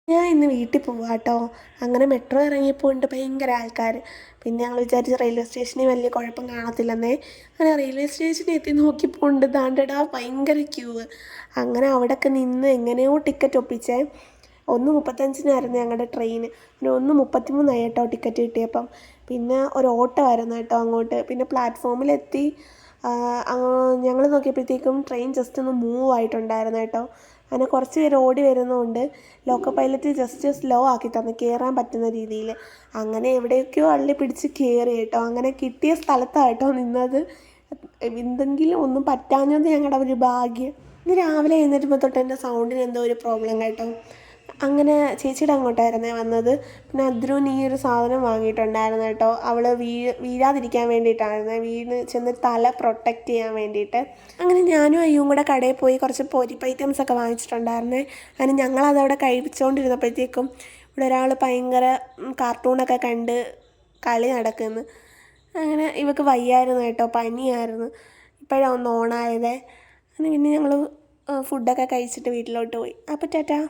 ഞാൻ ഇന്ന് വീട്ടിൽ പോവാം കേട്ടോ. അങ്ങനെ മെട്രോ ഇറങ്ങിയപ്പോൾ ഉണ്ട് ഭയങ്കര ആൾക്കാർ. പിന്നെ ഞങ്ങൾ വിചാരിച്ച് റെയിൽവേ സ്റ്റേഷനിൽ വലിയ കുഴപ്പം കാണത്തില്ലെന്നേ. അങ്ങനെ റെയിൽവേ സ്റ്റേഷനിൽ എത്തി നോക്കിയപ്പോൾ ഉണ്ട് ദാണ്ടടാ ഭയങ്കര ക്യൂ. അങ്ങനെ അവിടെയൊക്കെ നിന്ന് എങ്ങനെയോ ടിക്കറ്റ് ഒപ്പിച്ചേ. 1:35 ഞങ്ങളുടെ ട്രെയിൻ. പിന്നെ 1:33 കേട്ടോ ടിക്കറ്റ് കിട്ടിയപ്പം. പിന്നെ ഒരു ഓട്ടോ ആയിരുന്നു കേട്ടോ അങ്ങോട്ട്. പിന്നെ പ്ലാറ്റ്ഫോമിലെത്തി. ഞങ്ങൾ നോക്കിയപ്പോഴത്തേക്കും ട്രെയിൻ ജസ്റ്റ് ഒന്ന് മൂവ് ആയിട്ടുണ്ടായിരുന്നു കേട്ടോ. അങ്ങനെ കുറച്ച് പേര് ഓടി വരുന്നതുകൊണ്ട് ലോക്കോ പൈലറ്റ് ജസ്റ്റ് സ്ലോ ആക്കി തന്നു കയറാൻ പറ്റുന്ന രീതിയിൽ. അങ്ങനെ എവിടെയൊക്കെയോ അള്ളി പിടിച്ച് കയറി കേട്ടോ. അങ്ങനെ കിട്ടിയ സ്ഥലത്താണ് കേട്ടോ നിന്നത്. എന്തെങ്കിലും ഒന്നും പറ്റാഞ്ഞത് ഞങ്ങളുടെ ഒരു ഭാഗ്യം. ഇന്ന് രാവിലെ എഴുന്നേറ്റപ്പോൾ തൊട്ട് എൻ്റെ സൗണ്ടിന് എന്തോ ഒരു പ്രോബ്ലം കേട്ടോ. അങ്ങനെ ചേച്ചിയുടെ അങ്ങോട്ടായിരുന്നേ വന്നത്. പിന്നെ അദ്രുവിന് ഈ ഒരു സാധനം വാങ്ങിയിട്ടുണ്ടായിരുന്നു കേട്ടോ. അവൾ വീഴാതിരിക്കാൻ വേണ്ടിയിട്ടായിരുന്നേ. വീണ് ചെന്ന് തല പ്രൊട്ടക്റ്റ് ചെയ്യാൻ വേണ്ടിയിട്ട്. അങ്ങനെ ഞാനും അയ്യും കൂടെ കടയിൽ പോയി കുറച്ച് പൊരിപ്പ് ഐറ്റംസൊക്കെ വാങ്ങിച്ചിട്ടുണ്ടായിരുന്നേ. അങ്ങനെ ഞങ്ങളതവിടെ കഴിച്ചുകൊണ്ടിരുന്നപ്പോഴത്തേക്കും ഇവിടെ ഒരാൾ ഭയങ്കര കാർട്ടൂണൊക്കെ കണ്ട് കളി നടക്കുന്നു. അങ്ങനെ ഇവൾക്ക് വയ്യായിരുന്നു കേട്ടോ, പനിയായിരുന്നു. ഇപ്പോഴാണ് ഒന്ന് ഓണായതേ. അങ്ങനെ പിന്നെ ഞങ്ങൾ ഫുഡൊക്കെ കഴിച്ചിട്ട് വീട്ടിലോട്ട് പോയി. അപ്പോൾ ടാറ്റാ.